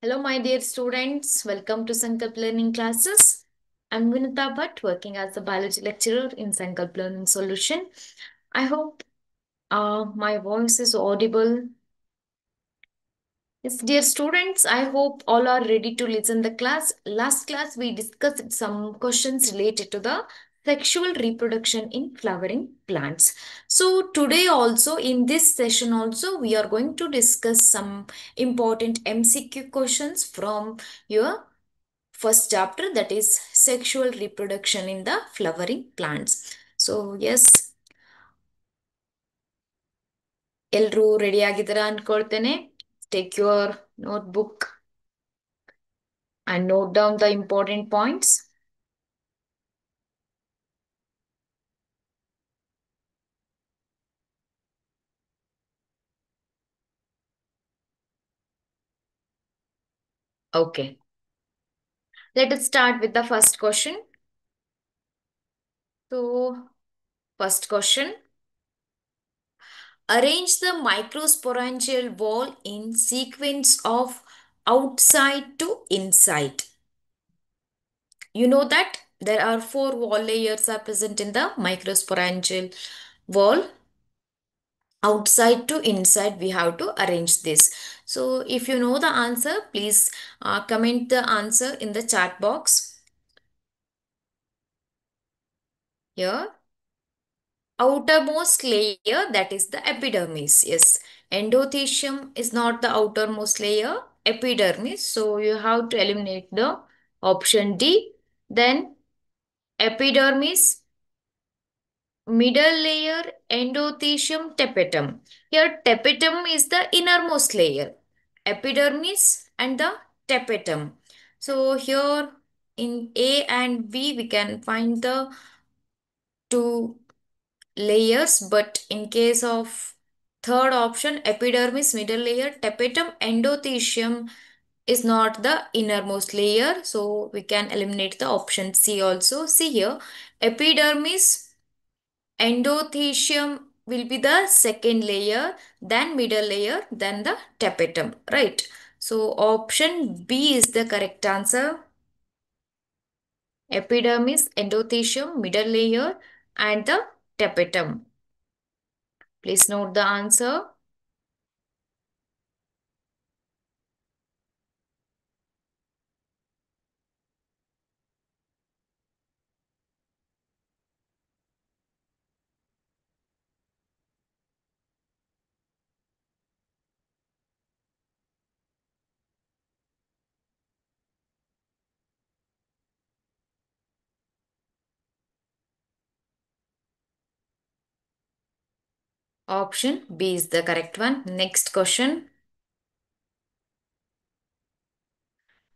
Hello, my dear students. Welcome to Sankalp Learning Classes. I'm Vinita Bhatt, working as a biology lecturer in Sankalp Learning Solution. I hope my voice is audible. Yes, dear students, I hope all are ready to listen the class. Last class, we discussed some questions related to the sexual reproduction in flowering plants. So today also, in this session also, we are going to discuss some important MCQ questions from your first chapter, that is sexual reproduction in the flowering plants. So yes, ಎಲ್ಲರೂ ready ಆಗಿದ್ದೀರಾ ಅನ್ಕೊಳ್ತೇನೆ. Take your notebook and note down the important points. Okay, let us start with the first question. So first question: arrange the microsporangial wall in sequence of outside to inside. You know that there are four wall layers are present in the microsporangial wall. Outside to inside, we have to arrange this. So if you know the answer, please comment the answer in the chat box here. Outermost layer, that is the epidermis. Yes, endothelium is not the outermost layer, epidermis, so you have to eliminate the option D. Then epidermis, middle layer, endothelium, tapetum. Here tapetum is the innermost layer, epidermis and the tapetum. So here in A and B we can find the two layers, but in case of third option, epidermis, middle layer, tapetum, endothelium is not the innermost layer, so we can eliminate the option C also. See here, epidermis, endothelium will be the second layer, then middle layer, then the tapetum, right? So option B is the correct answer. Epidermis, endothelium, middle layer, and the tapetum. Please note the answer. Option B is the correct one. Next question.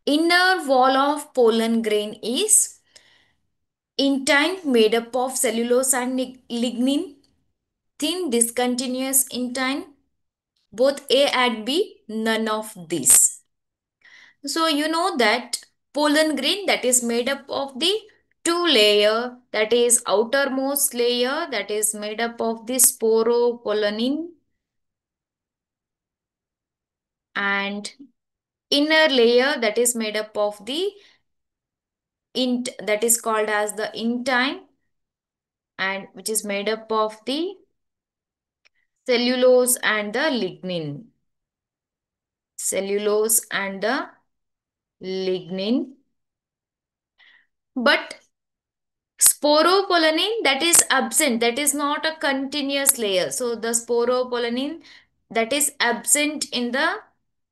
Inner wall of pollen grain is intine, made up of cellulose and lignin. Thin, discontinuous intine. Both A and B, none of these. So you know that pollen grain, that is made up of the two layer, that is outermost layer, that is made up of the sporopollenin, and inner layer, that is made up of the int, that is called as the intine, and which is made up of the cellulose and the lignin. Cellulose and the lignin. But sporopollenin, that is absent, that is not a continuous layer. So the sporopollenin, that is absent in the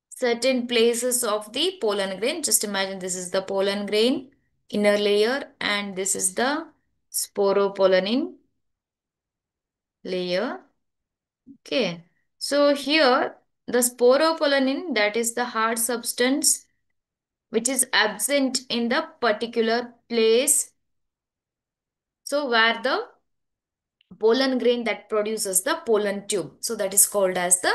certain places of the pollen grain. Just imagine this is the pollen grain inner layer and this is the sporopollenin layer. Okay. So here the sporopollenin, that is the hard substance which is absent in the particular place. So where the pollen grain that produces the pollen tube. So that is called as the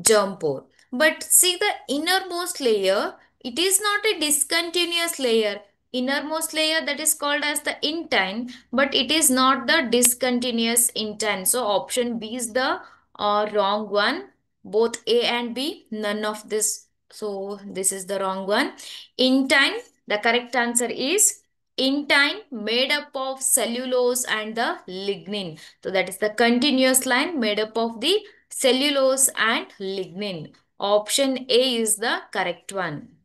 germ pore. But see the innermost layer, it is not a discontinuous layer. Innermost layer, that is called as the intine, but it is not the discontinuous intine. So option B is the wrong one. Both A and B, none of this So this is the wrong one. Intine, the correct answer is intine, made up of cellulose and the lignin. So that is the continuous line made up of the cellulose and lignin. Option A is the correct one.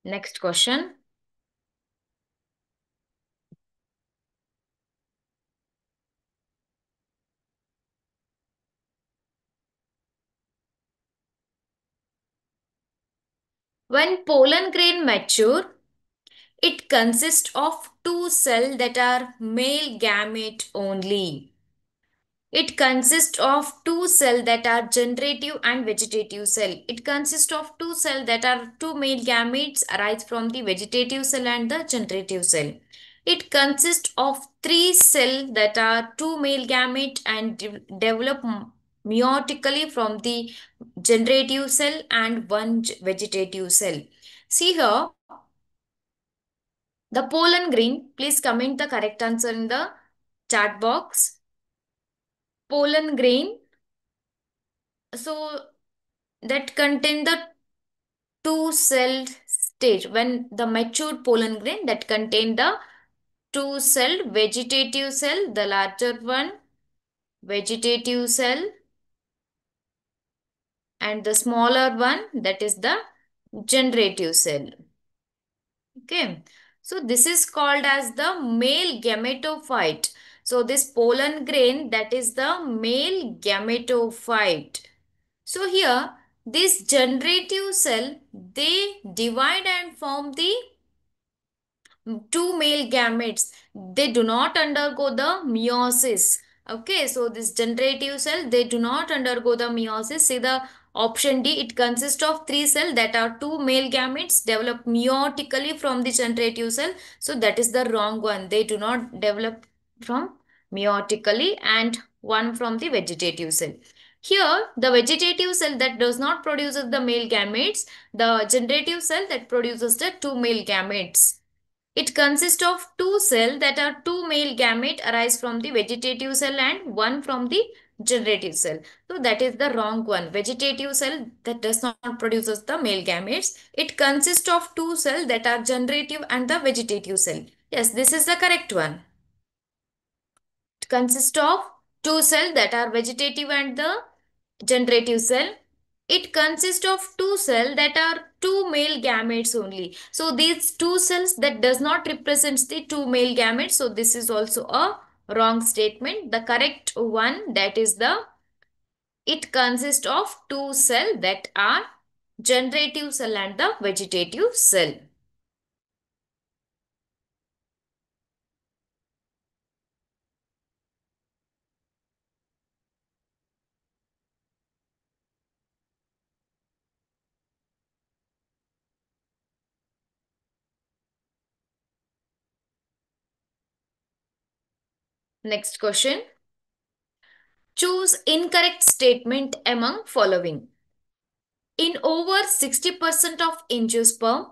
Next question. When pollen grain mature, it consists of two cells that are male gamete only. It consists of two cells that are generative and vegetative cell. It consists of two cells that are two male gametes arise from the vegetative cell and the generative cell. It consists of three cells that are two male gamete and develop meiotically from the generative cell and one vegetative cell. See here, the pollen grain, please comment the correct answer in the chat box. Pollen grain, so that contain the two celled stage. When the matured pollen grain that contain the two celled vegetative cell, the larger one vegetative cell, and the smaller one that is the generative cell. Okay, so this is called as the male gametophyte. So this pollen grain, that is the male gametophyte. So here, this generative cell, they divide and form the two male gametes. They do not undergo the meiosis. Okay, so this generative cell, they do not undergo the meiosis. See the option D, it consists of three cells that are two male gametes develop meiotically from the generative cell. So that is the wrong one. They do not develop from meiotically, and one from the vegetative cell. Here, the vegetative cell that does not produce the male gametes, the generative cell that produces the two male gametes. It consists of two cells that are two male gamete arise from the vegetative cell and one from the generative cell. So that is the wrong one. Vegetative cell that does not produces the male gametes. It consists of two cells that are generative and the vegetative cell. Yes, this is the correct one. It consists of two cells that are vegetative and the generative cell. It consists of two cells that are two male gametes only. So these two cells that does not represent the two male gametes. So this is also a wrong statement. The correct one, that is the, it consists of two cells that are generative cell and the vegetative cell. Next question. Choose incorrect statement among following. In over 60% of angiosperm,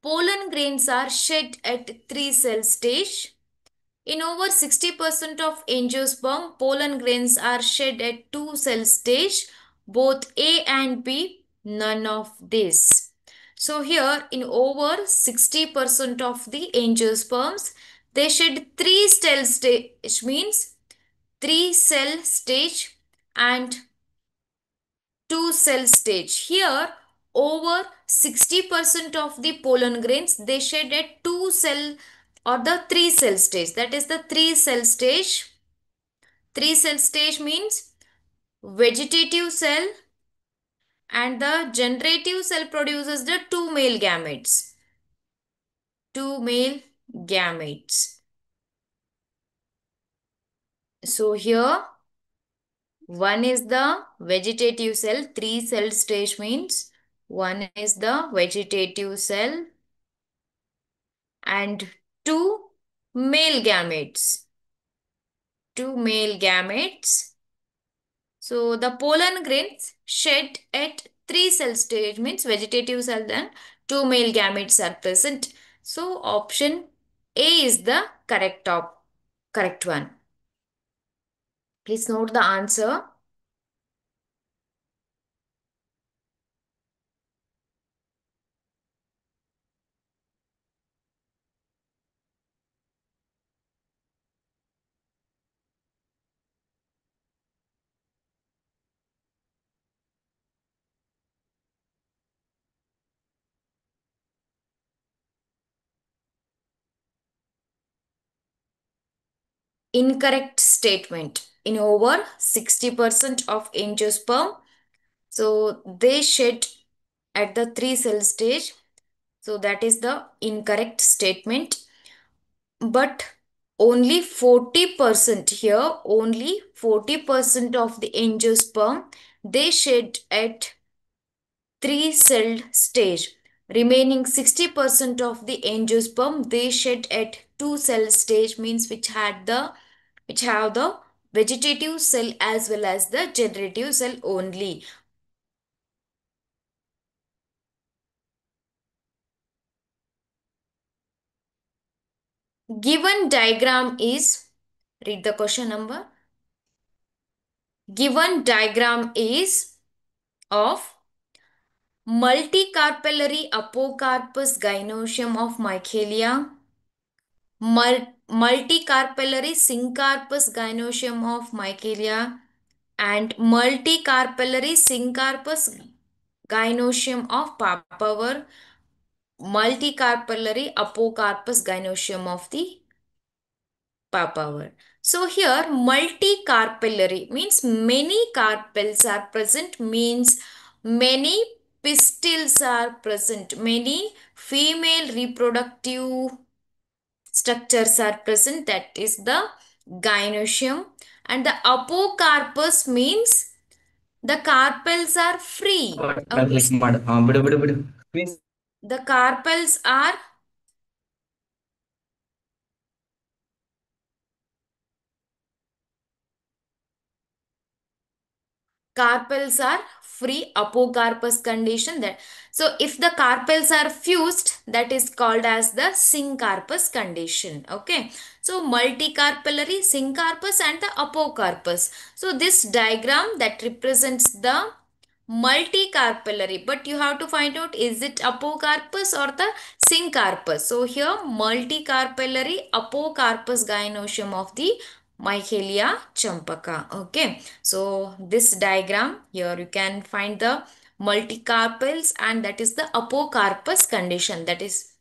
pollen grains are shed at 3-cell stage. In over 60% of angiosperm, pollen grains are shed at 2-cell stage. Both A and B, none of this. So here, in over 60% of the angiosperms, they shed 3-cell stage, means 3-cell stage and two-cell stage. Here, over 60% of the pollen grains, they shed a two-cell or the three-cell stage. That is the three-cell stage. Three-cell stage means vegetative cell and the generative cell produces the two male gametes. Two male gametes. So here, one is the vegetative cell, three-cell stage means one is the vegetative cell and two male gametes. Two male gametes. So the pollen grains shed at three cell stage means vegetative cell, then two male gametes are present. So option A is the correct one. Please note the answer. Incorrect statement. In over 60% of angiosperm, so they shed at the three cell stage. So that is the incorrect statement. But only 40% here, only 40% of the angiosperm they shed at three celled stage. Remaining 60% of the angiosperm they shed at two cell stage, means which have the vegetative cell as well as the generative cell only. Given diagram is, read the question number. Given diagram is of multicarpellary apocarpus gynoecium of Michaelia, multicarpellary syncarpus gynoecium of Michaelia, and multicarpellary syncarpus gynoecium of papaver, multicarpellary apocarpus gynoecium of the papaver. So here multicarpellary means many carpels are present, means many pistils are present, many female reproductive structures are present, that is the gynoecium. And the apocarpus means the carpels are free. The carpels are carpels are free, apocarpus condition. That so if the carpels are fused, that is called as the syncarpus condition. Okay, so multicarpellary, syncarpus and the apocarpus. So this diagram that represents the multicarpellary, but you have to find out is it apocarpus or the syncarpus. So here multicarpellary apocarpus gynoecium of the Michaelia champaka. Okay, so this diagram here you can find the multicarpels and that is the apocarpus condition. That is,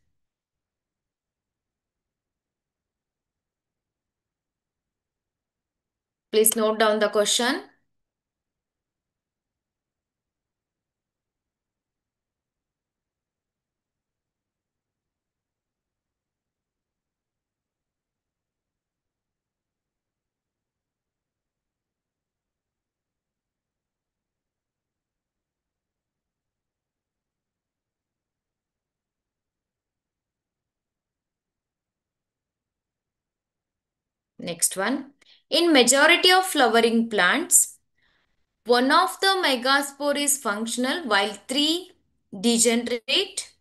please note down the question. Next one. In majority of flowering plants, one of the megaspore is functional while three degenerate.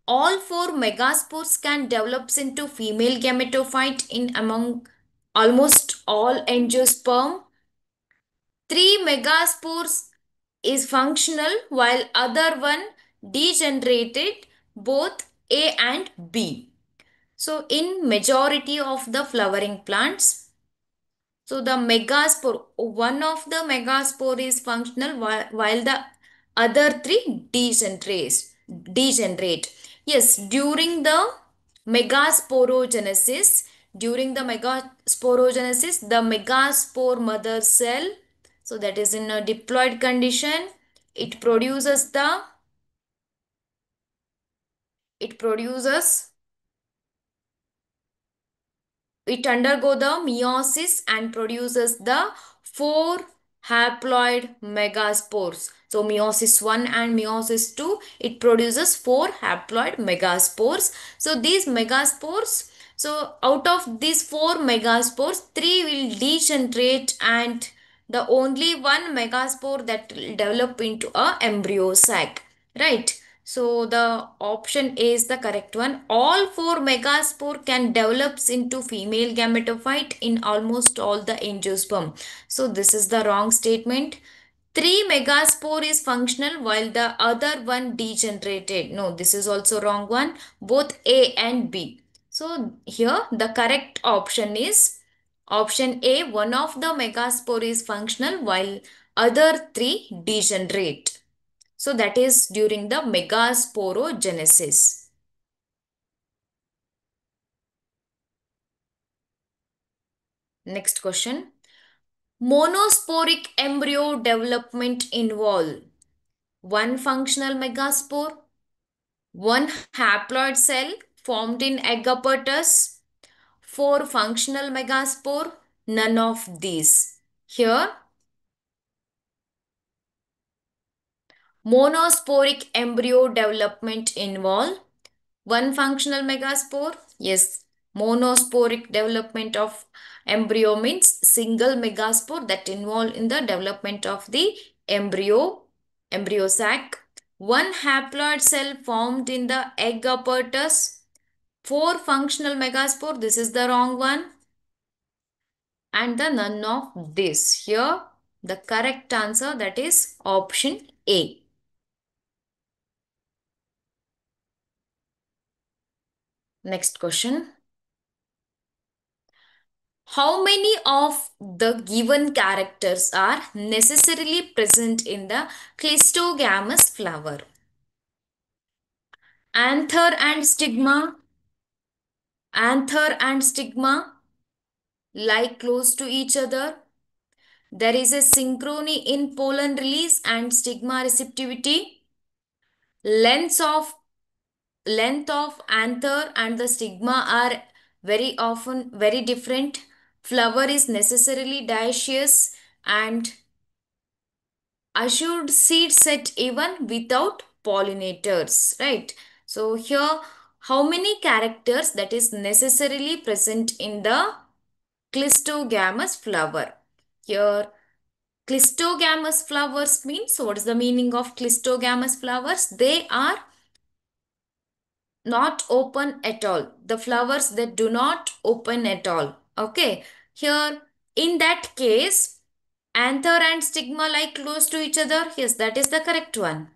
All four megaspores can develop into female gametophyte in among almost all angiosperm. Three megaspores is functional while other one degenerated, both A and B. So in majority of the flowering plants, so the megaspore, one of the megaspore is functional while the other three degenerate. Yes, megasporogenesis, during the megasporogenesis, the megaspore mother cell, so that is in a diploid condition, it produces the, it produces it undergo the meiosis and produces the four haploid megaspores. So meiosis 1 and meiosis 2, it produces four haploid megaspores. So these megaspores, so out of these four megaspores, three will degenerate and the only one megaspore that will develop into a embryo sac, right? So the option A is the correct one. All four megaspore can develops into female gametophyte in almost all the angiosperm. So this is the wrong statement. Three megaspore is functional while the other one degenerated. No, this is also wrong one. Both A and B. So here the correct option is option A. One of the megaspore is functional while other three degenerate. So that is during the megasporogenesis. Next question. Monosporic embryo development involve one functional megaspore, one haploid cell formed in egg apparatus, four functional megaspore, none of these. Here, monosporic embryo development involve one functional megaspore. Yes, monosporic development of embryo means single megaspore that involve in the development of the embryo sac. One haploid cell formed in the egg apparatus. Four functional megaspore. This is the wrong one. And the none of this. Here, the correct answer that is option A. Next question. How many of the given characters are necessarily present in the clistogamous flower? Anther and stigma, anther and stigma lie close to each other. There is a synchrony in pollen release and stigma receptivity. Lengths of length of anther and the stigma are very often very different. Flower is necessarily dioecious and assured seed set even without pollinators, right? So here, how many characters that is necessarily present in the clistogamous flower? Here, clistogamous flowers means, what is the meaning of clistogamous flowers? They are not open at all. The flowers that do not open at all. Okay. Here, in that case, anther and stigma lie close to each other. Yes, that is the correct one.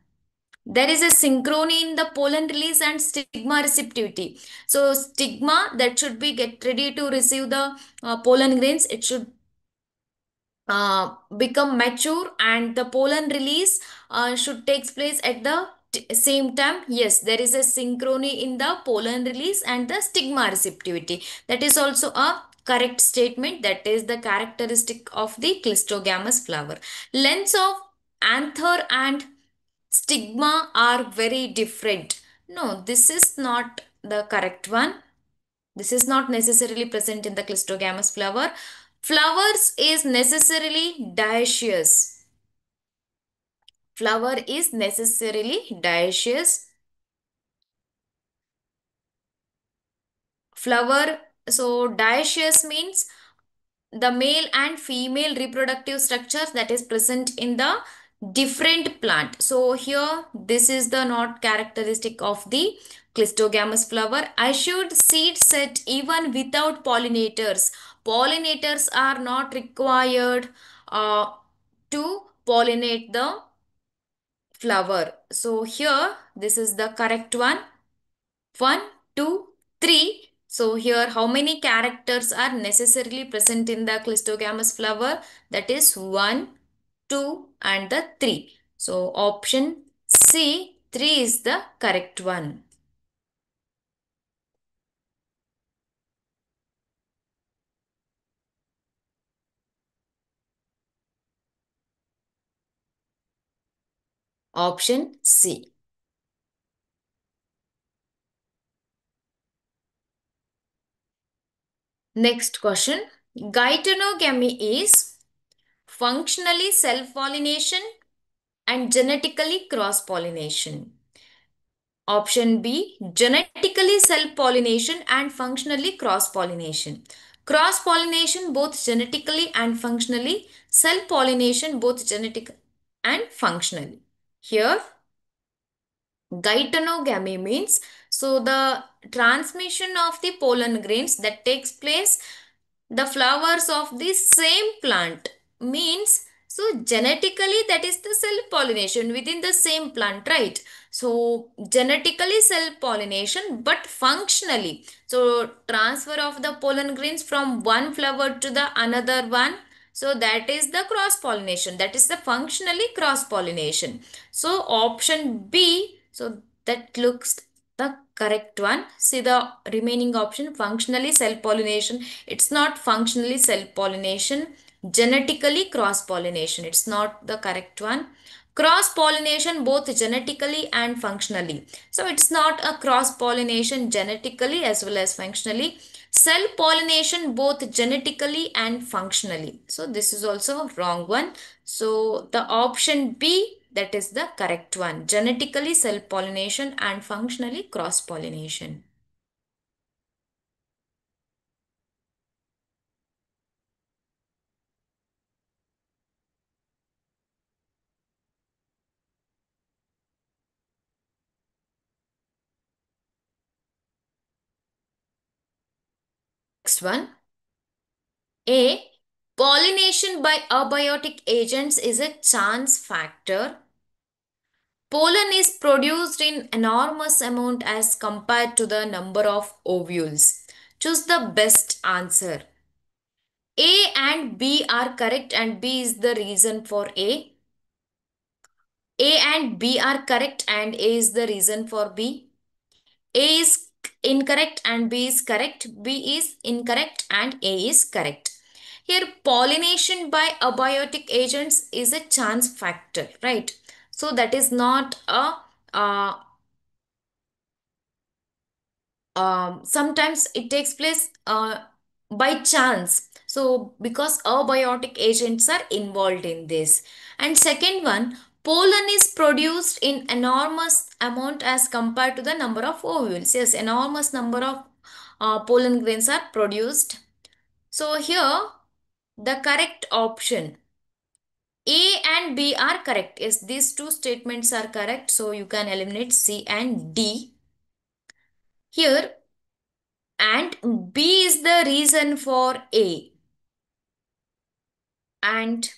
There is a synchrony in the pollen release and stigma receptivity. So stigma that should be get ready to receive the pollen grains. It should become mature and the pollen release should takes place at the same time. Yes, there is a synchrony in the pollen release and the stigma receptivity. That is also a correct statement. That is the characteristic of the clistogamous flower. Lengths of anther and stigma are very different. No, this is not the correct one. This is not necessarily present in the clistogamous flower. Flowers is necessarily dioecious. Flower is necessarily dioecious. Flower, so dioecious means the male and female reproductive structures that is present in the different plant. So here this is the not characteristic of the clistogamous flower. Assured seed set even without pollinators. Pollinators are not required to pollinate the flower. So here this is the correct one. 1, 2, 3. So here how many characters are necessarily present in the clistogamous flower? That is 1, 2 and the 3. So option C, 3 is the correct one. Option C. Next question. Geitonogamy is functionally self-pollination and genetically cross-pollination. Option B, genetically self-pollination and functionally cross-pollination. Cross pollination both genetically and functionally. Self pollination both genetic and functionally. Here, Geitonogamy means so the transmission of the pollen grains that takes place the flowers of the same plant means so genetically that is the self pollination within the same plant, right? So genetically self pollination but functionally so transfer of the pollen grains from one flower to the another one, so that is the cross pollination, that is the functionally cross pollination. So option B, so that looks the correct one. See the remaining option, functionally self pollination, it's not functionally self pollination, genetically cross pollination, it's not the correct one. Cross pollination both genetically and functionally, so it's not a cross pollination genetically as well as functionally. Self pollination both genetically and functionally, so this is also wrong one. So the option B, that is the correct one, genetically self pollination and functionally cross pollination. Next one, A, pollination by abiotic agents is a chance factor. Pollen is produced in enormous amount as compared to the number of ovules. Choose the best answer. A and B are correct and B is the reason for A. A and B are correct and A is the reason for B. A is incorrect and B is correct. B is incorrect and A is correct. Here, pollination by abiotic agents is a chance factor, right? So that is not a sometimes it takes place by chance. So because abiotic agents are involved in this. And second one, pollen is produced in enormous amount as compared to the number of ovules. Yes, enormous number of pollen grains are produced. So here the correct option A and B are correct. Yes, these two statements are correct. So you can eliminate C and D. Here, and B is the reason for A. And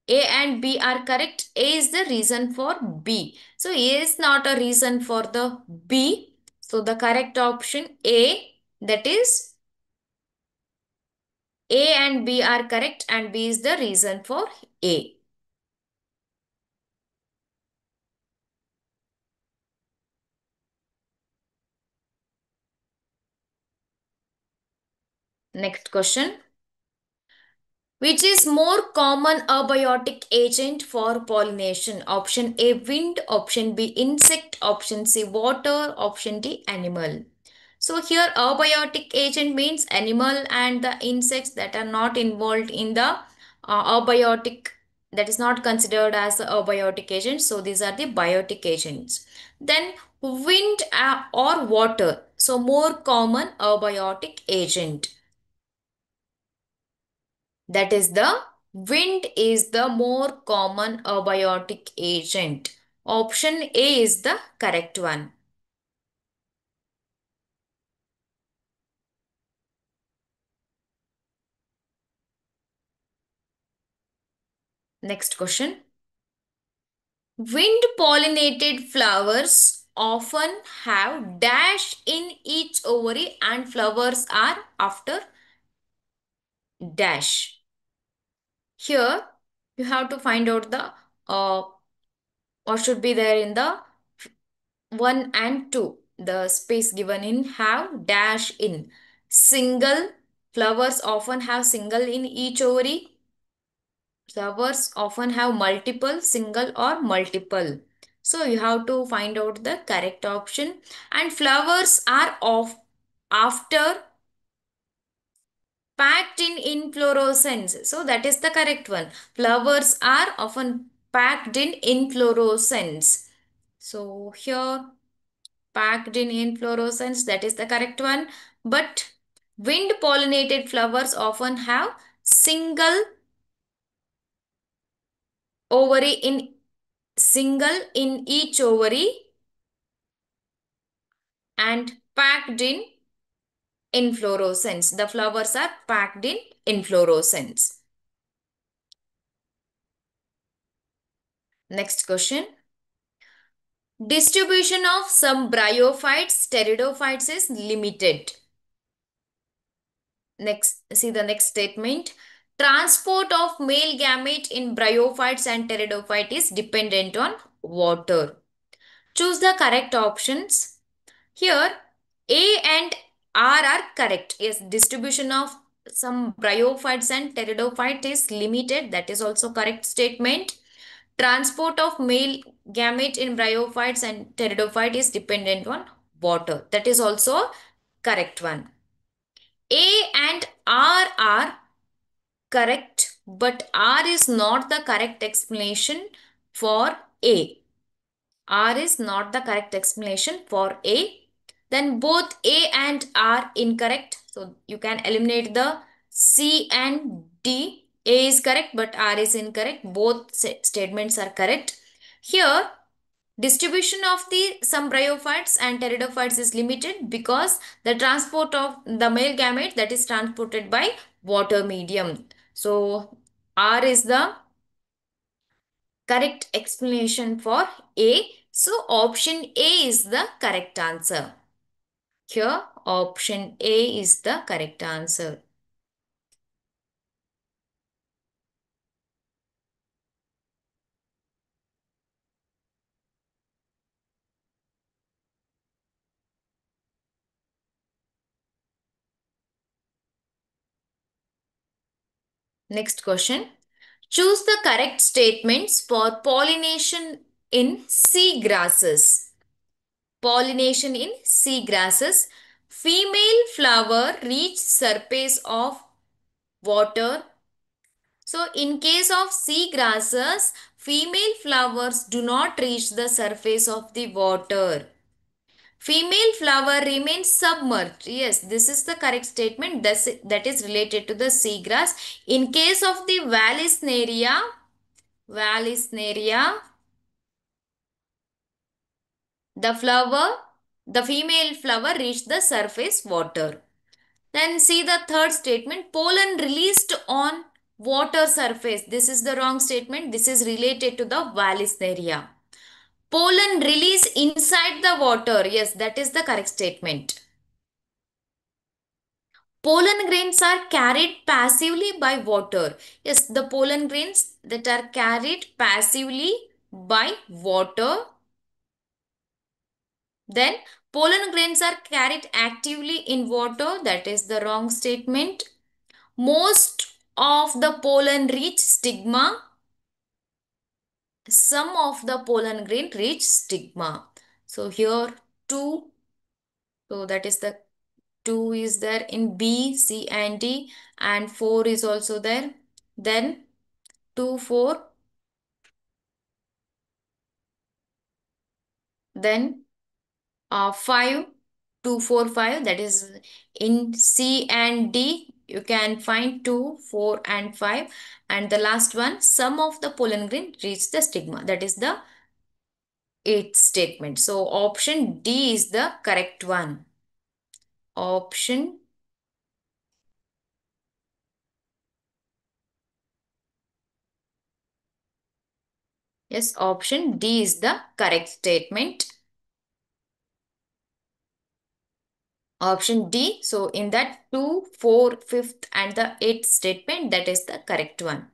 A and B are correct. A is the reason for B. So A is not a reason for the B. So the correct option A, that is A and B are correct and B is the reason for A. Next question. Which is more common abiotic agent for pollination? Option A, wind. Option B, insect. Option C, water. Option D, animal. So here abiotic agent means animal and the insects that are not involved in the abiotic, that is not considered as the abiotic agent. So these are the biotic agents. Then wind or water. So more common abiotic agent. That is the wind is the more common abiotic agent. Option A is the correct one. Next question. Wind pollinated flowers often have dash in each ovary and flowers are after dash. Here you have to find out the what should be there in the 1 and 2. The space given in have dash in. Single, flowers often have single in each ovary. Flowers often have multiple, single or multiple. So you have to find out the correct option. And flowers are of after packed in inflorescence. So that is the correct one. Flowers are often packed in inflorescence. So here packed in inflorescence, that is the correct one. But Wind pollinated flowers often have single ovary in single in each ovary and packed in inflorescence. The flowers are packed in inflorescence. Next question. Distribution of some bryophytes, pteridophytes is limited. Next, see the next statement. Transport of male gamete in bryophytes and pteridophyte is dependent on water. Choose the correct options. Here, A and R are correct. Yes, distribution of some bryophytes and pteridophyte is limited. That is also correct statement. Transport of male gamete in bryophytes and pteridophyte is dependent on water. That is also correct one. A and R are correct, but R is not the correct explanation for A. R is not the correct explanation for A. Then both A and R incorrect. So you can eliminate the C and D. A is correct, but R is incorrect. Both statements are correct. Here, distribution of the some bryophytes and pteridophytes is limited because the transport of the male gamete that is transported by water medium. So R is the correct explanation for A. So option A is the correct answer. Here option A is the correct answer. Next question. Choose the correct statements for pollination in sea grasses. Pollination in sea grasses. Female flower reach surface of water. So in case of sea grasses, female flowers do not reach the surface of the water. Female flower remains submerged. Yes, this is the correct statement. That is related to the seagrass. In case of the Vallisneria, the flower, the female flower reached the surface water. Then see the third statement. Pollen released on water surface. This is the wrong statement. This is related to the Vallisneria. Pollen release inside the water. Yes, that is the correct statement. Pollen grains are carried passively by water. Yes, the pollen grains that are carried passively by water. Then pollen grains are carried actively in water. That is the wrong statement. Most of the pollen reach stigma. Some of the pollen grain reach stigma. So here 2. So that is the 2 is there in B, C and D, and 4 is also there. Then 2, 4. Then 5, 2, 4, 5. That is in C and D. You can find 2, 4 and 5. And the last one, some of the pollen grain reach the stigma. That is the 8th statement. So option D is the correct one. Option Yes, option D is the correct statement. Option D. So in that 2, 4, 5th and the 8th statement, that is the correct one.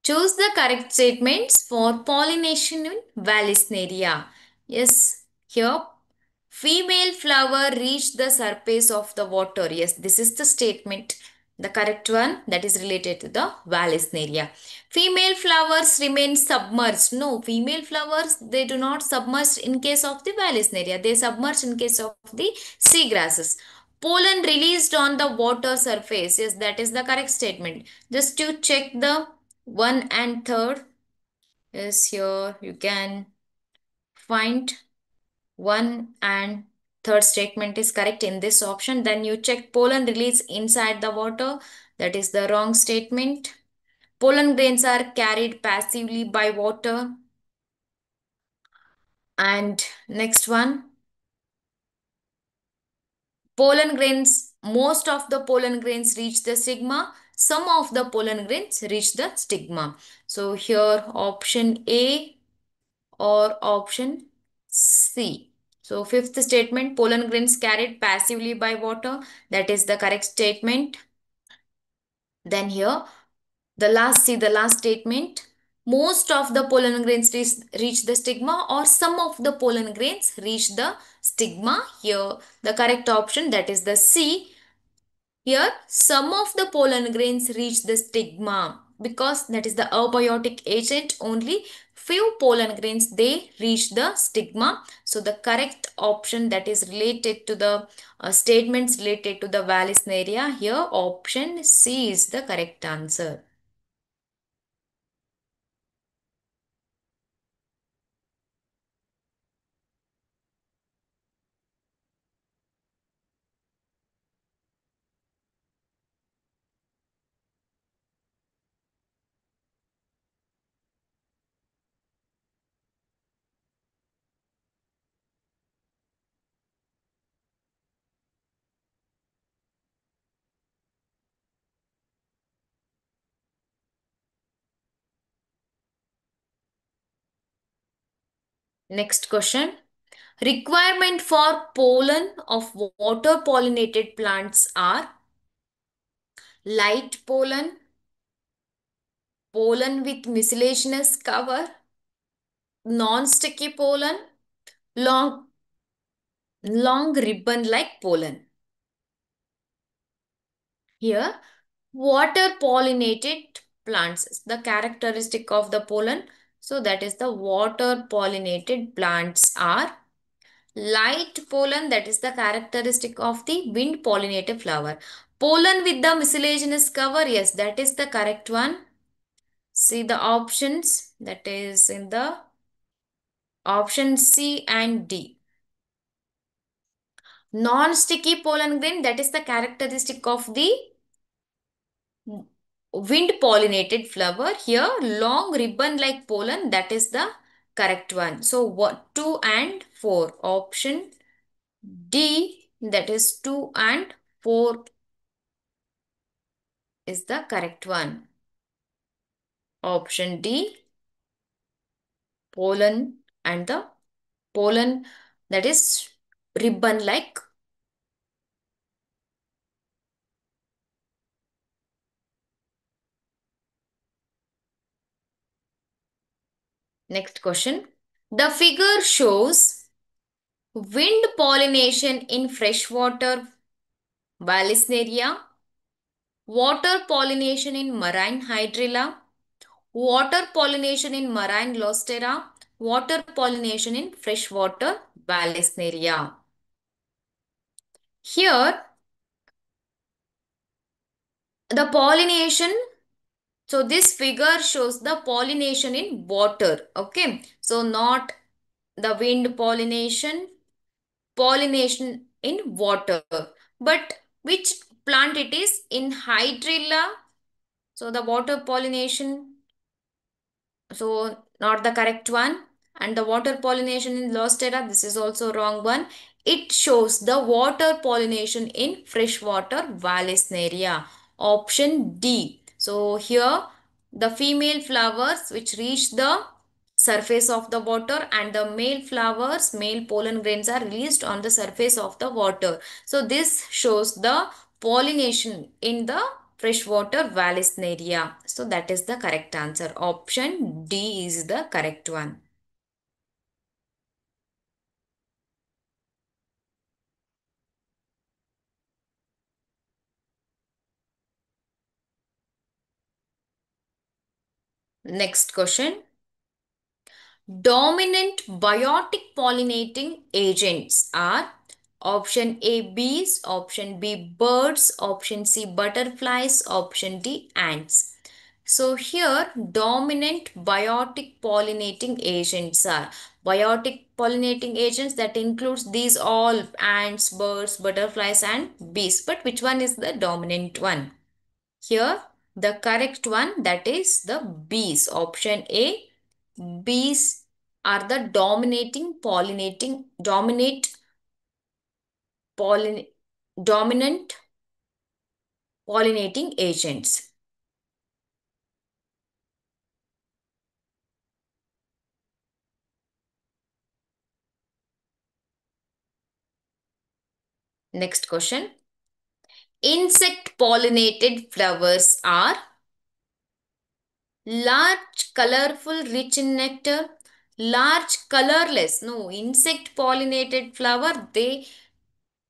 Choose the correct statements for pollination in Vallisneria. Yes, here female flower reach the surface of the water. Yes, this is the statement. The correct one that is related to the Vallisneria. Female flowers remain submerged. No, female flowers they do not submerge in case of the Vallisneria. They submerge in case of the seagrasses. Pollen released on the water surface. Yes, that is the correct statement. Just to check the one and third. Yes, here you can find one and third statement is correct in this option. Then you check pollen release inside the water. That is the wrong statement. Pollen grains are carried passively by water. And next one, pollen grains, most of the pollen grains reach the stigma. Some of the pollen grains reach the stigma. So here option A or option C. So fifth statement, pollen grains carried passively by water. That is the correct statement. Then here, the last statement. Most of the pollen grains reach the stigma or some of the pollen grains reach the stigma. Here, the correct option that is the C. Here, some of the pollen grains reach the stigma because that is the abiotic agent. Only few pollen grains they reach the stigma. So the correct option that is related to the statements related to the Vallisneria, here option C is the correct answer. Next question. Requirement for pollen of water pollinated plants are light pollen, pollen with miscellaneous cover, non-sticky pollen, long long ribbon like pollen. Here, water pollinated plants is the characteristic of the pollen. So that is the water pollinated plants are light pollen, that is the characteristic of the wind pollinated flower. Pollen with the miscellaneous cover, yes, that is the correct one. See the options, that is in the option C and D. Non-sticky pollen grain, that is the characteristic of the wind pollinated flower. Here, long ribbon like pollen, that is the correct one. So, what 2 and 4. Option D, that is 2 and 4 is the correct one. Option D, pollen and the pollen that is ribbon like. Next question. The figure shows wind pollination in freshwater Vallisneria, water pollination in marine hydrilla, water pollination in marine lostera, water pollination in freshwater Vallisneria. Here, the pollination, so this figure shows the pollination in water. Okay, so not the wind pollination, pollination in water. But which plant it is? In hydrilla. So the water pollination, so not the correct one. And the water pollination in Lostera, this is also wrong one. It shows the water pollination in freshwater Vallisneria. Option D. So here the female flowers which reach the surface of the water and the male flowers, male pollen grains are released on the surface of the water. So this shows the pollination in the freshwater Vallisneria. So that is the correct answer. Option D is the correct one. Next question. Dominant biotic pollinating agents are option A bees, option B birds, option C butterflies, option D ants. So here dominant biotic pollinating agents are biotic pollinating agents that includes these all ants, birds, butterflies and bees. But which one is the dominant one? Here the correct one, that is the bees. Option A, bees are the pollin, dominant pollinating agents. Next question. Insect pollinated flowers are large, colorful, rich in nectar, large, colorless. No, insect pollinated flower, they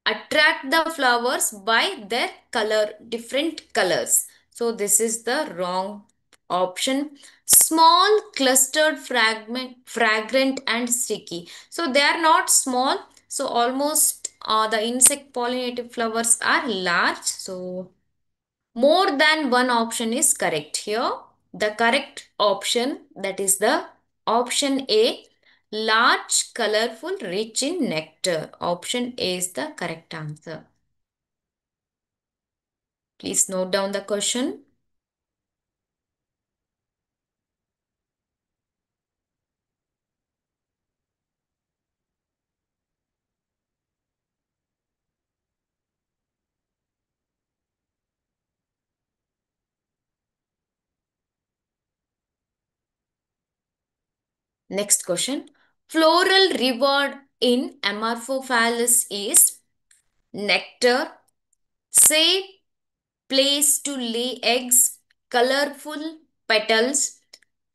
attract the flowers by their color, different colors. So this is the wrong option. Small, clustered, fragrant and sticky. So they are not small. So almost the insect pollinated flowers are large. So more than one option is correct here. The correct option, that is the option A, large, colorful, rich in nectar. Option A is the correct answer. Please note down the question. Next question. Floral reward in Amorphophallus is nectar, safe place to lay eggs, colorful petals,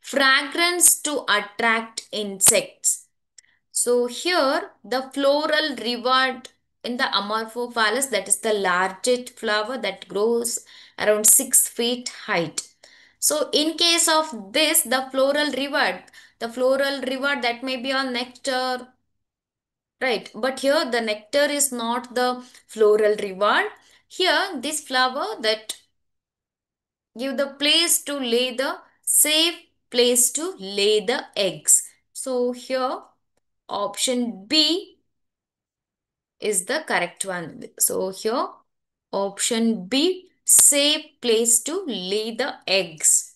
fragrance to attract insects. So here the floral reward in the Amorphophallus, that is the largest flower that grows around 6 feet height. So in case of this, the floral reward that may be on nectar, right? But here the nectar is not the floral reward. Here this flower that give the place to lay the safe place to lay the eggs. So here option B is the correct one. So here option B, safe place to lay the eggs.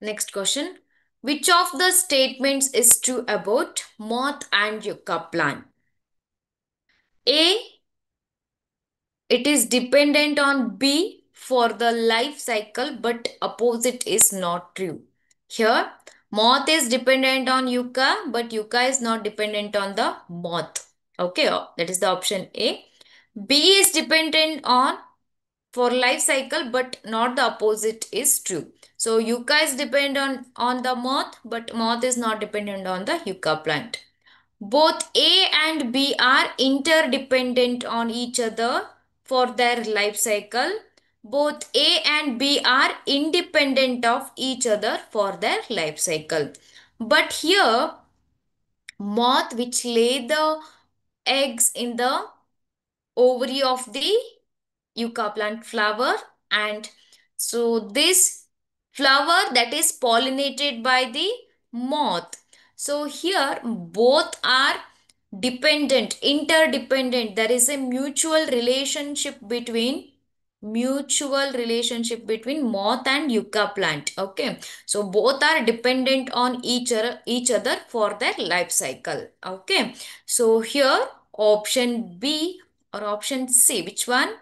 Next question. Which of the statements is true about moth and yucca plant? A, it is dependent on B for the life cycle, but opposite is not true. Here, moth is dependent on yucca, but yucca is not dependent on the moth. Okay, that is the option A. B is dependent on for life cycle, but not the opposite is true. So yucca is dependent on the moth, but moth is not dependent on the yucca plant. Both A and B are interdependent on each other for their life cycle. Both A and B are independent of each other for their life cycle. But here, moth which lay the eggs in the ovary of the yucca plant flower, and so this flower that is pollinated by the moth. So here both are dependent, interdependent. There is a mutual relationship between mutual relationship between moth and yucca plant. Okay, so both are dependent on each other for their life cycle. Okay, so here option B or option C, which one?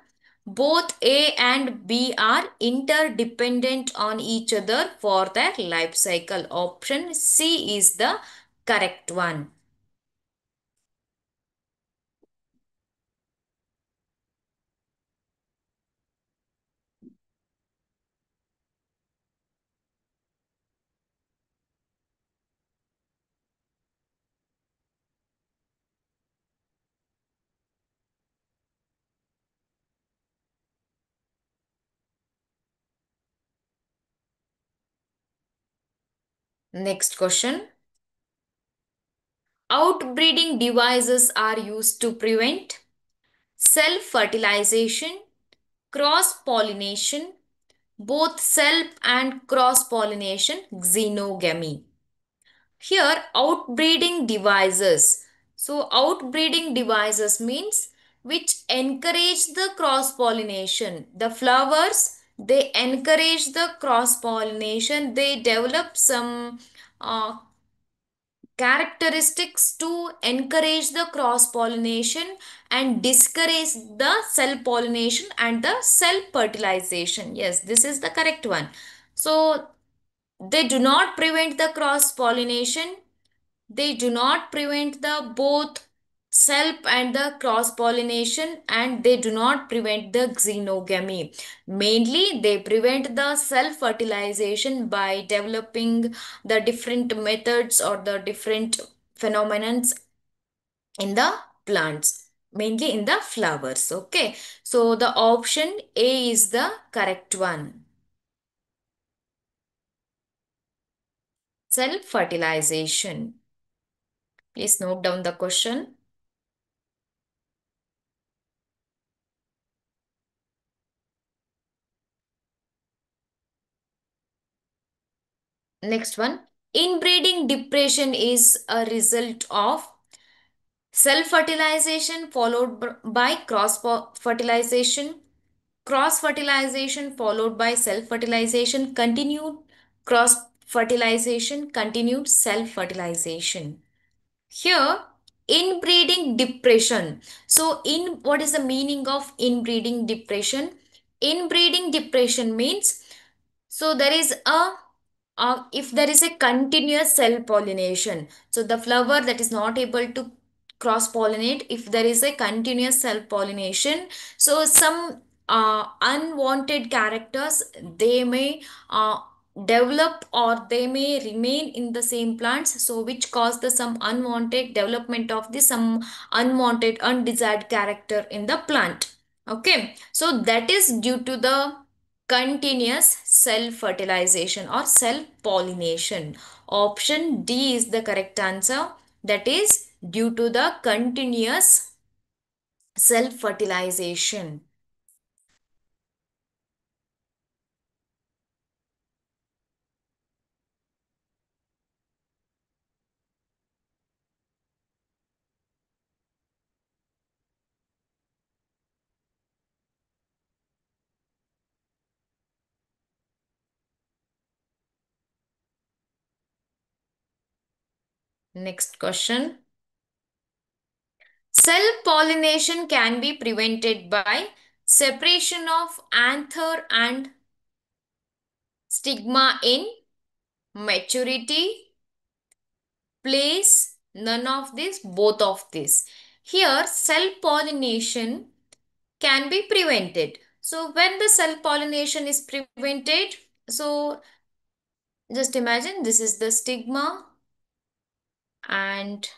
Both A and B are interdependent on each other for their life cycle. Option C is the correct one. Next question. Outbreeding devices are used to prevent self fertilization, cross pollination, both self and cross pollination, xenogamy. Here, outbreeding devices. So, outbreeding devices means which encourage the cross pollination. The flowers, they encourage the cross pollination. They develop some characteristics to encourage the cross pollination and discourage the self pollination and the self fertilization. Yes, this is the correct one. So, they do not prevent the cross pollination, they do not prevent the both self and the cross pollination, and they do not prevent the xenogamy. Mainly they prevent the self fertilization by developing the different methods or the different phenomenons in the plants, mainly in the flowers. Okay, so the option A is the correct one. Self fertilization. Please note down the question. Next one. Inbreeding depression is a result of self fertilization followed by cross fertilization, cross fertilization followed by self fertilization, continued cross fertilization, continued self fertilization. Here, inbreeding depression. So, in what is the meaning of inbreeding depression? Inbreeding depression means so there is a if there is a continuous cell pollination, so the flower that is not able to cross pollinate, if there is a continuous cell pollination, so some unwanted characters, they may develop or they may remain in the same plants, so which cause the some unwanted development of the some unwanted undesired character in the plant. Okay, so that is due to the continuous self fertilization or self pollination. Option D is the correct answer. That is due to the continuous self fertilization. Next question. Self pollination can be prevented by separation of anther and stigma in maturity, place, none of this, both of this. Here, self pollination can be prevented. So when the self pollination is prevented, so just imagine this is the stigma and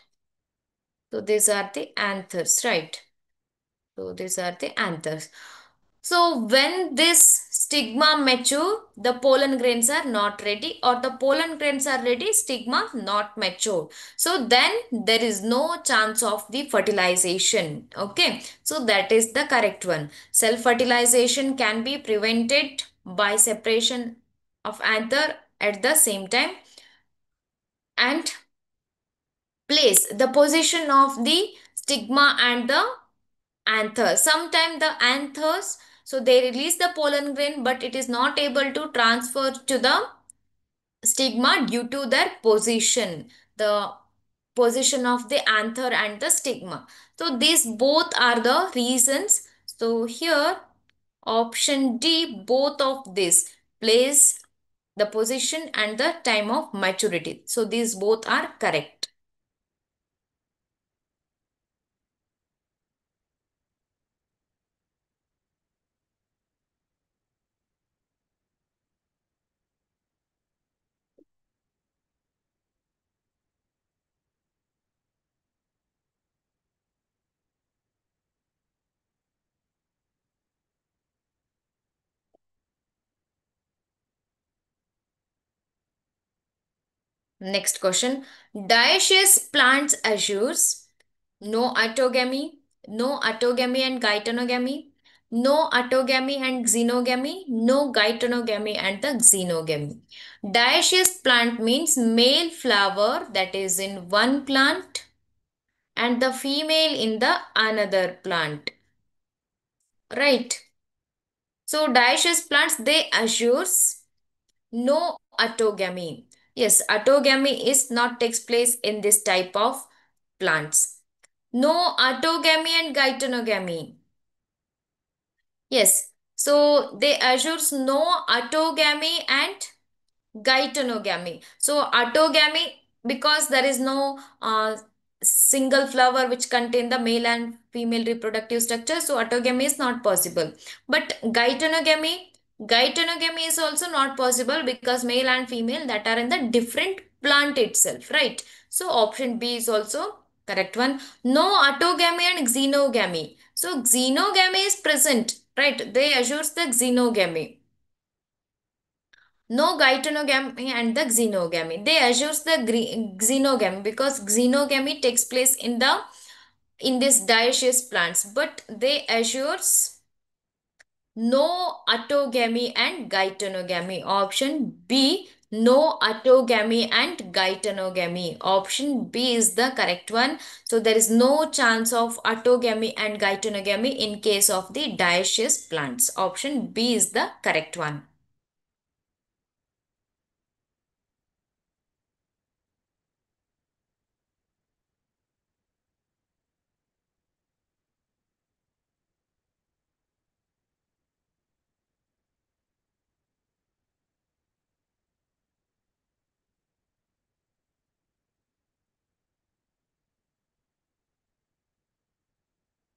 so these are the anthers, right? So these are the anthers. So when this stigma mature, the pollen grains are not ready, or the pollen grains are ready, stigma not mature. So then there is no chance of the fertilization. Okay. So that is the correct one. Self fertilization can be prevented by separation of anther at the same time, and place the position of the stigma and the anther. Sometimes the anthers So they release the pollen grain, but it is not able to transfer to the stigma due to their position, the position of the anther and the stigma. So these both are the reasons. So here option D, both of this, place, the position and the time of maturity. So these both are correct. Next question. Dioecious plants assures no autogamy, no autogamy and geitonogamy, no autogamy and xenogamy, no geitonogamy and the xenogamy. Dioecious plant means male flower that is in one plant and the female in the another plant. Right. So dioecious plants, they assures no autogamy. Yes, autogamy is not takes place in this type of plants. No autogamy and geitonogamy. Yes. So they assures no autogamy and geitonogamy. So autogamy, because there is no single flower which contain the male and female reproductive structure, so autogamy is not possible. But geitonogamy is also not possible because male and female that are in the different plant itself, right? So option B is also correct one. No autogamy and xenogamy. So xenogamy is present, right? They assures the xenogamy. No geitonogamy and the xenogamy. They assures the xenogamy because xenogamy takes place in this dioecious plants, but they assures no autogamy and geitonogamy. Option B, no autogamy and geitonogamy. Option B is the correct one. So there is no chance of autogamy and geitonogamy in case of the dioecious plants. Option B is the correct one.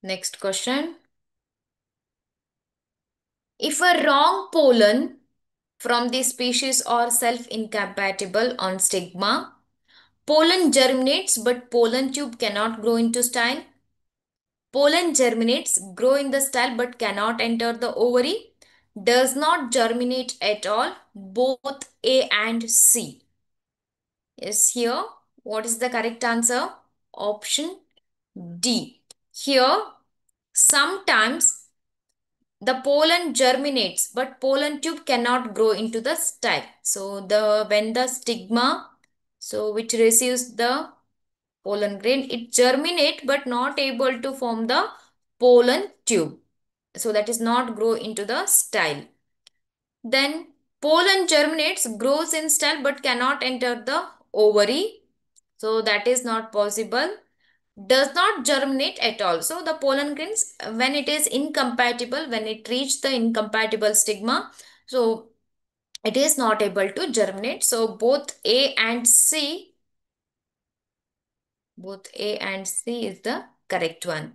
Next question. If a wrong pollen from the species or self-incompatible on stigma, pollen germinates but pollen tube cannot grow into style. Pollen germinates, grow in the style but cannot enter the ovary. Does not germinate at all. Both A and C. Yes, here. What is the correct answer? Option D. Here, sometimes the pollen germinates but pollen tube cannot grow into the style. So the when the stigma, so which receives the pollen grain, it germinate but not able to form the pollen tube, so that is not grow into the style. Then pollen germinates, grows in style but cannot enter the ovary, so that is not possible. Does not germinate at all. So the pollen grains, when it is incompatible, when it reach the incompatible stigma, so it is not able to germinate. So both A and C is the correct one.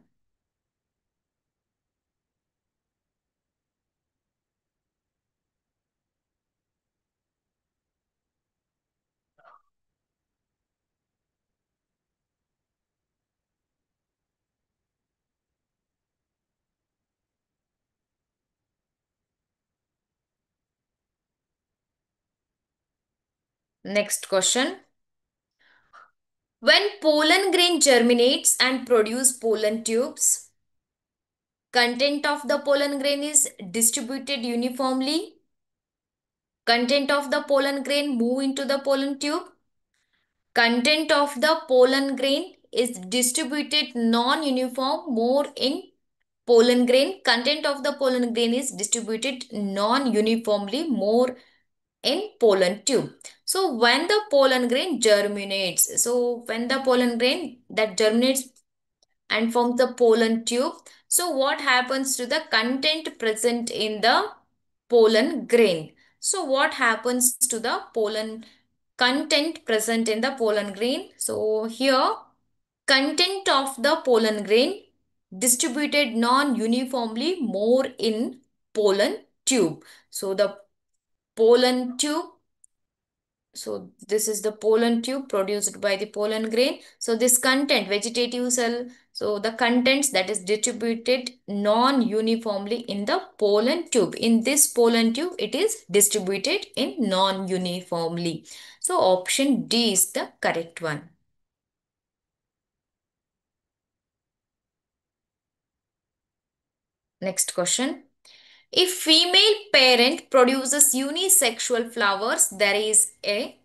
Next question. When pollen grain germinates and produce pollen tubes, content of the pollen grain is distributed uniformly. Content of the pollen grain move into the pollen tube. Content of the pollen grain is distributed non-uniform more in pollen grain. Content of the pollen grain is distributed non-uniformly more in pollen tube. So when the pollen grain germinates, so when the pollen grain that germinates and forms the pollen tube, so what happens to the content present in the pollen grain? So what happens to the pollen content present in the pollen grain? So here, content of the pollen grain distributed non-uniformly more in pollen tube. So the pollen tube, so this is the pollen tube produced by the pollen grain. So this content, vegetative cell, so the contents that is distributed non-uniformly in the pollen tube. In this pollen tube, it is distributed in non-uniformly. So option D is the correct one. Next question. If female parent produces unisexual flowers, there is a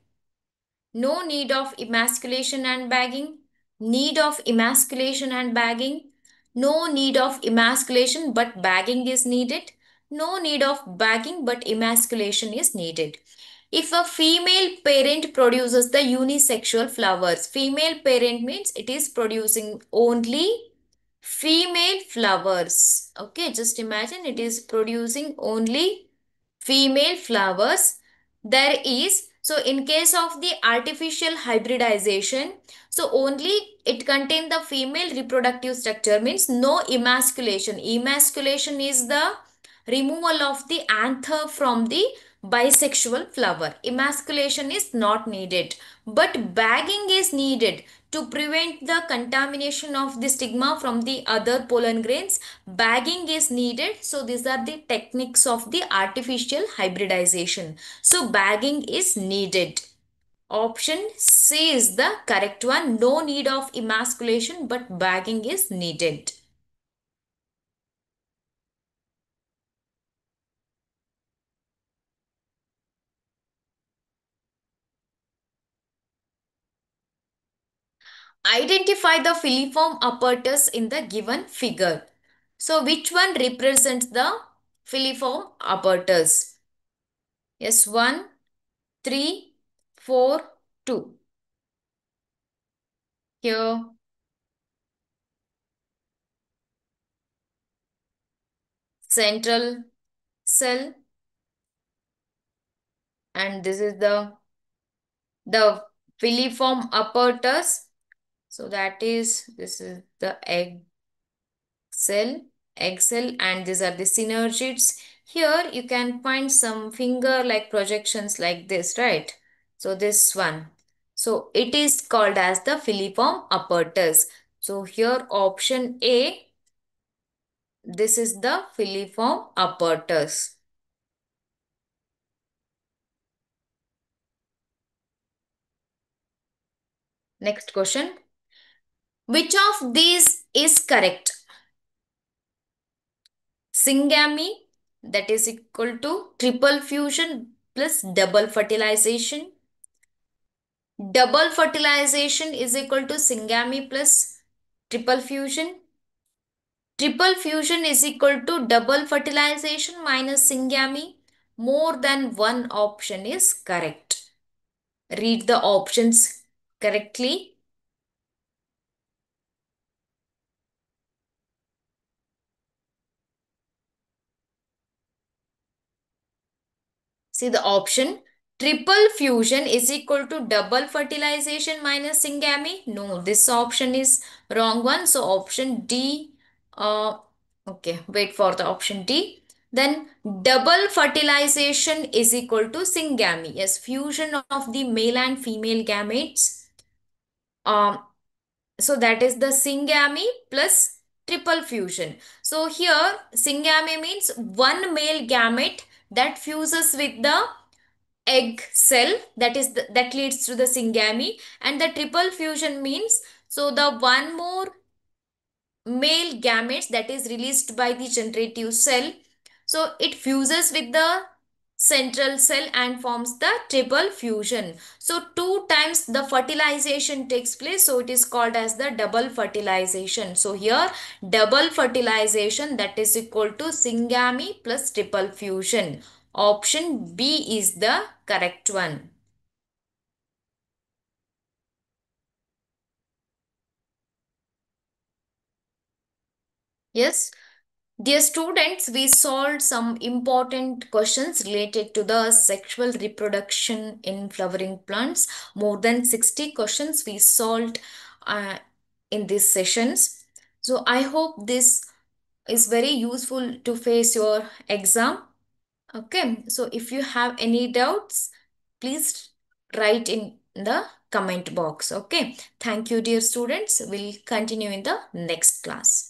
no need of emasculation and bagging, need of emasculation and bagging, no need of emasculation but bagging is needed, no need of bagging but emasculation is needed. If a female parent produces the unisexual flowers, female parent means it is producing only female flowers. Okay, just imagine it is producing only female flowers. There is, so in case of the artificial hybridization, so only it contain the female reproductive structure, means no emasculation. Emasculation is the removal of the anther from the bisexual flower. Emasculation is not needed, but bagging is needed to prevent the contamination of the stigma from the other pollen grains. Bagging is needed. So these are the techniques of the artificial hybridization. So bagging is needed. Option C is the correct one. No need of emasculation but bagging is needed. Identify the filiform apparatus in the given figure. So which one represents the filiform apparatus? Yes, 1, 3, 4, 2. Here, central cell, and this is the filiform apparatus. So that is, this is the cell, egg cell, and these are the synergids. Here you can find some finger like projections like this, right? So this one. So it is called as the filiform apparatus. So here option A, this is the filiform apparatus. Next question. Which of these is correct? Syngamy, that is equal to triple fusion plus double fertilization. Double fertilization is equal to syngamy plus triple fusion. Triple fusion is equal to double fertilization minus syngamy. More than one option is correct. Read the options correctly. See the option. Triple fusion is equal to double fertilization minus syngamy. No, this option is wrong one. So option D. Okay, wait for the option D. Then double fertilization is equal to syngamy. Yes, fusion of the male and female gametes. Um, so that is the syngamy plus triple fusion. So here syngamy means one male gamete that fuses with the egg cell, that is that leads to the syngamy, and the triple fusion means so the one more male gametes that is released by the generative cell, so it fuses with the central cell and forms the triple fusion. So two times the fertilization takes place, so it is called as the double fertilization. So here double fertilization, that is equal to syngamy plus triple fusion. Option B is the correct one. Yes. Dear students, we solved some important questions related to the sexual reproduction in flowering plants. More than 60 questions we solved in these sessions. So I hope this is very useful to face your exam. Okay, so if you have any doubts, please write in the comment box. Okay, thank you, dear students. We'll continue in the next class.